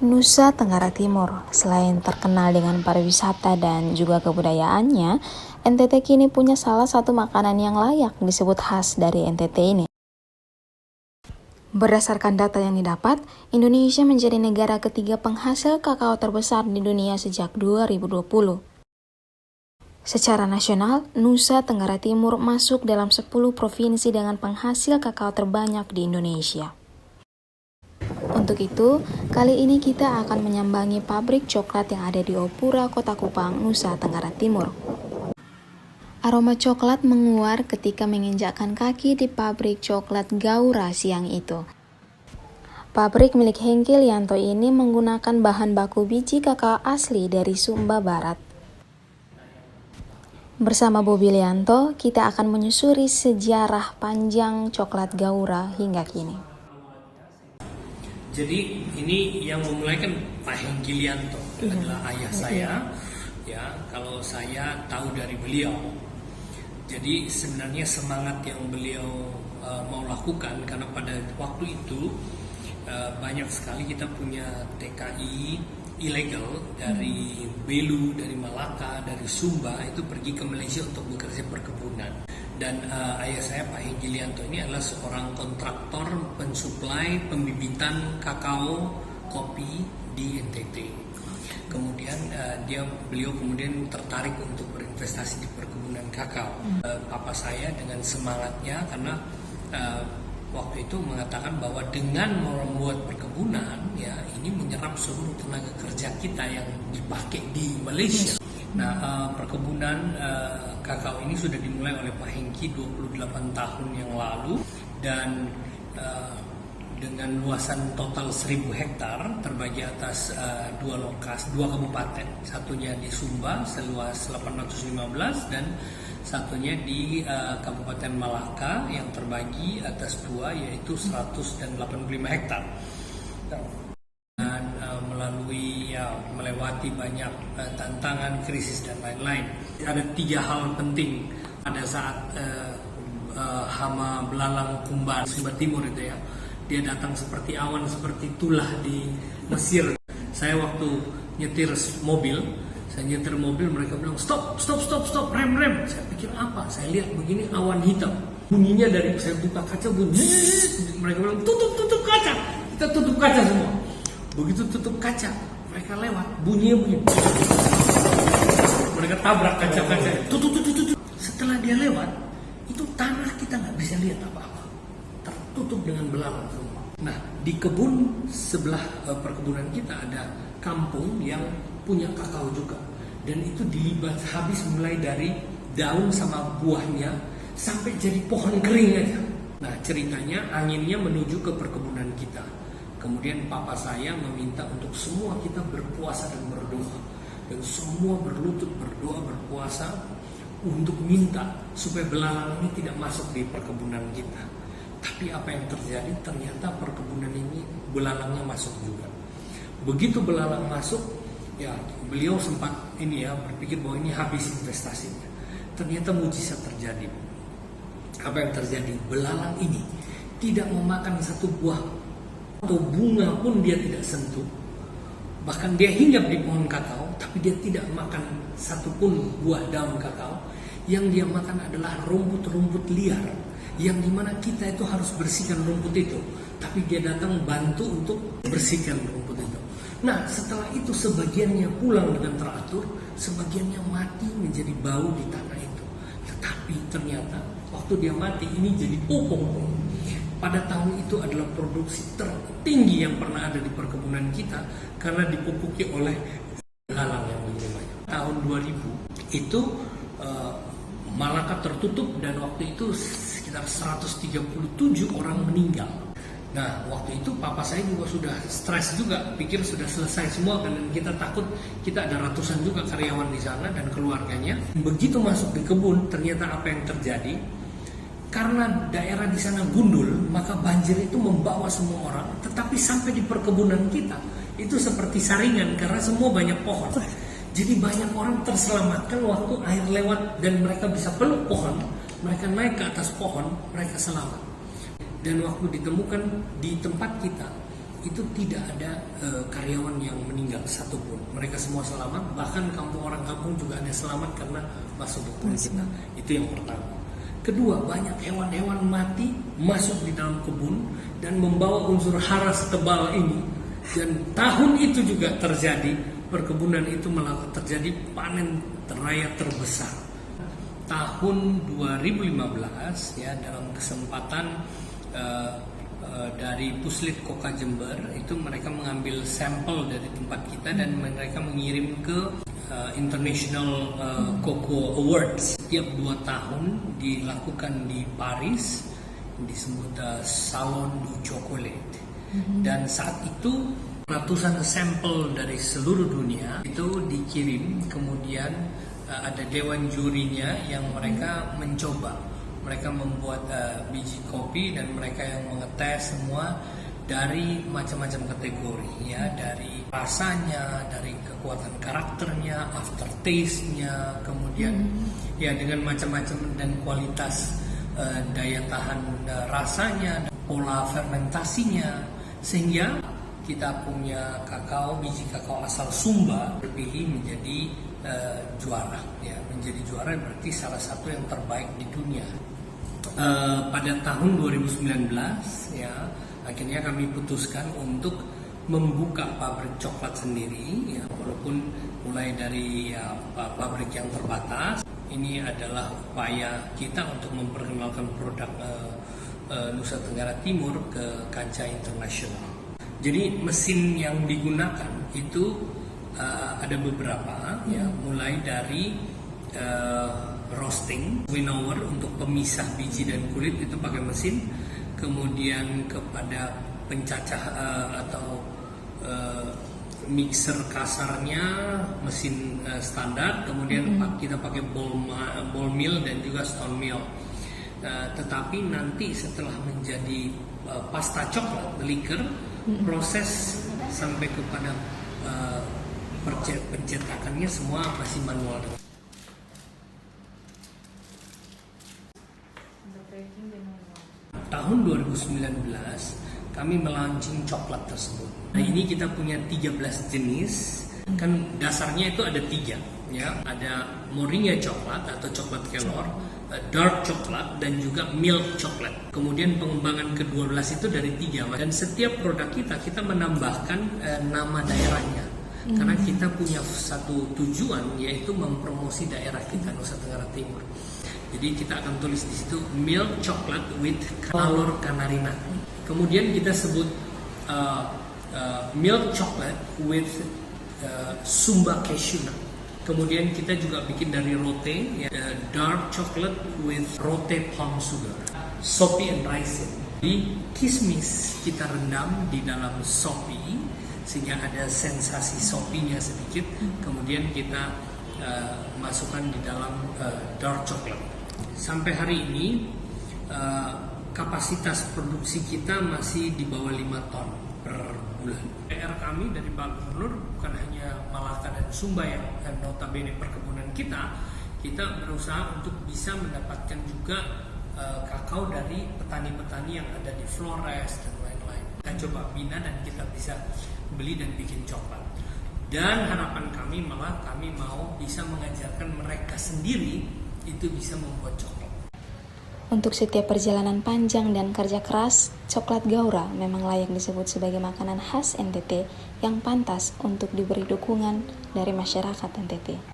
Nusa Tenggara Timur, selain terkenal dengan pariwisata dan juga kebudayaannya, NTT kini punya salah satu makanan yang layak disebut khas dari NTT ini. Berdasarkan data yang didapat, Indonesia menjadi negara ketiga penghasil kakao terbesar di dunia sejak 2020. Secara nasional, Nusa Tenggara Timur masuk dalam 10 provinsi dengan penghasil kakao terbanyak di Indonesia. Untuk itu, kali ini kita akan menyambangi pabrik coklat yang ada di Opura, Kota Kupang, Nusa Tenggara Timur. Aroma coklat menguar ketika menginjakkan kaki di pabrik coklat Gaura siang itu. Pabrik milik Hengki Lianto ini menggunakan bahan baku biji kakao asli dari Sumba Barat. Bersama Bobi Lianto, kita akan menyusuri sejarah panjang coklat Gaura hingga kini. Jadi ini yang memulai kan Pak Hengki Lianto adalah ayah saya. Ya, kalau saya tahu dari beliau. Jadi sebenarnya semangat yang beliau mau lakukan, karena pada waktu itu banyak sekali kita punya TKI ilegal dari Belu, dari Malaka, dari Sumba itu pergi ke Malaysia untuk bekerja perkebunan. Dan ayah saya Pak Hengki Lianto ini adalah seorang kontraktor pensuplai pembibitan kakao kopi di NTT. Kemudian beliau kemudian tertarik untuk berinvestasi di perkebunan kakao. Papa saya dengan semangatnya, karena waktu itu mengatakan bahwa dengan membuat perkebunan, ya ini menyerap seluruh tenaga kerja kita yang dipakai di Malaysia. Nah, perkebunan kakao ini sudah dimulai oleh Pak Hengki 28 tahun yang lalu, dan dengan luasan total 1000 hektar terbagi atas dua kabupaten, satunya di Sumba seluas 815 dan satunya di Kabupaten Malaka yang terbagi atas dua, yaitu 185 hektar. Dan melewati banyak tantangan, krisis dan lain-lain. Ada 3 hal penting pada saat hama belalang kumbar Sumba Timur itu ya. Dia datang seperti awan, seperti tulah di Mesir. Saya waktu nyetir mobil, mereka bilang stop, rem. Saya pikir apa? Saya lihat begini awan hitam. Bunyinya dari saya buka kaca bunyi. Mereka bilang tutup kaca. Kita tutup kaca semua. Begitu tutup kaca, mereka lewat, bunyinya begini. Mereka tabrak kaca-kaca. Tutup. Setelah dia lewat, itu tanah kita nggak bisa lihat apa-apa. Tertutup dengan belalang semua. Nah, di kebun sebelah perkebunan kita ada kampung yang punya kakao juga. Dan itu dilibat habis mulai dari daun sama buahnya sampai jadi pohon kering aja. Nah, ceritanya anginnya menuju ke perkebunan kita. Kemudian papa saya meminta untuk semua kita berpuasa dan berdoa. Dan semua berlutut berdoa, berpuasa untuk minta supaya belalang ini tidak masuk di perkebunan kita. Tapi apa yang terjadi? Ternyata perkebunan ini belalangnya masuk juga. Begitu belalang masuk, ya beliau sempat berpikir bahwa ini habis investasinya. Ternyata mujizat terjadi. Apa yang terjadi? Belalang ini tidak memakan satu buah atau bunga pun dia tidak sentuh. Bahkan dia hinggap di pohon kakao, tapi dia tidak makan satupun buah daun kakao. Yang dia makan adalah rumput-rumput liar, yang dimana kita itu harus bersihkan rumput itu, tapi dia datang bantu untuk bersihkan rumput itu. Nah, setelah itu sebagiannya pulang dengan teratur, sebagiannya mati menjadi bau di tanah itu. Tetapi ternyata waktu dia mati ini jadi pupuk. Pada tahun itu adalah produksi tertinggi yang pernah ada di perkebunan kita, karena dipupuki oleh belalang yang begitu banyak. Tahun 2000 itu Malaka tertutup, dan waktu itu sekitar 137 orang meninggal. Nah, waktu itu papa saya juga sudah stres juga, pikir sudah selesai semua, dan kita takut kita ada ratusan juga karyawan di sana dan keluarganya. Begitu masuk di kebun, ternyata apa yang terjadi? Karena daerah di sana gundul, maka banjir itu membawa semua orang. Tetapi sampai di perkebunan kita, itu seperti saringan karena semua banyak pohon. Jadi banyak orang terselamatkan waktu air lewat dan mereka bisa peluk pohon. Mereka naik ke atas pohon, mereka selamat. Dan waktu ditemukan di tempat kita, itu tidak ada karyawan yang meninggal satupun. Mereka semua selamat, bahkan orang kampung juga ada selamat karena masuk ke kebun kita. Itu yang pertama. Kedua, banyak hewan-hewan mati masuk di dalam kebun dan membawa unsur hara setebal ini. Dan tahun itu juga terjadi, perkebunan itu terjadi panen raya terbesar. Tahun 2015 ya, dalam kesempatan dari Puslit Koka Jember itu mereka mengambil sampel dari tempat kita dan mereka mengirim ke International Cocoa Awards. Setiap 2 tahun dilakukan di Paris, disebut Salon du Chocolat. Dan saat itu ratusan sampel dari seluruh dunia itu dikirim, kemudian ada dewan jurinya yang mereka mencoba. Mereka membuat biji kopi dan mereka yang mengetes semua dari macam-macam kategori ya, dari rasanya, dari kekuatan karakternya, aftertaste-nya, kemudian ya dengan macam-macam dan kualitas daya tahan rasanya, pola fermentasinya, sehingga kita punya biji kakao asal Sumba terpilih menjadi juara ya, menjadi juara berarti salah satu yang terbaik di dunia. Pada tahun 2019 ya, akhirnya kami putuskan untuk membuka pabrik coklat sendiri ya, walaupun mulai dari ya, pabrik yang terbatas. Ini adalah upaya kita untuk memperkenalkan produk Nusa Tenggara Timur ke kancah internasional. Jadi mesin yang digunakan itu ada beberapa ya, mulai dari roasting, winnower untuk pemisah biji dan kulit itu pakai mesin, kemudian kepada pencacah atau mixer kasarnya mesin standar, kemudian kita pakai ball mill dan juga stone mill. Tetapi nanti setelah menjadi pasta coklat, liquor, proses sampai kepada pencetakannya semua masih manual. Tahun 2019 kami melaunching coklat tersebut. Nah ini kita punya 13 jenis. Kan dasarnya itu ada 3 ya, ada Moringa coklat atau coklat kelor, dark coklat dan juga milk coklat. Kemudian pengembangan ke-12 itu dari 3, dan setiap produk kita menambahkan nama daerahnya. Karena kita punya satu tujuan, yaitu mempromosi daerah kita Nusa Tenggara Timur. Jadi kita akan tulis di situ milk chocolate with Alor Kanarina. Kemudian kita sebut milk chocolate with Sumba cashew nut. Kemudian kita juga bikin dari rote, ya, dark chocolate with rote palm sugar, sopi and raisin. Di kismis kita rendam di dalam sopi sehingga ada sensasi sopinya sedikit. Kemudian kita masukkan di dalam dark chocolate. Sampai hari ini kapasitas produksi kita masih di bawah 5 ton per bulan. PR kami dari Pak Gubernur bukan hanya Malaka dan Sumba yang notabene perkebunan kita berusaha untuk bisa mendapatkan juga kakao dari petani-petani yang ada di Flores dan lain-lain. Kita coba bina dan kita bisa beli dan bikin coklat. Dan harapan kami kami mau bisa mengajarkan mereka sendiri itu bisa membuat coklat. Untuk setiap perjalanan panjang dan kerja keras, coklat Gaura memang layak disebut sebagai makanan khas NTT yang pantas untuk diberi dukungan dari masyarakat NTT.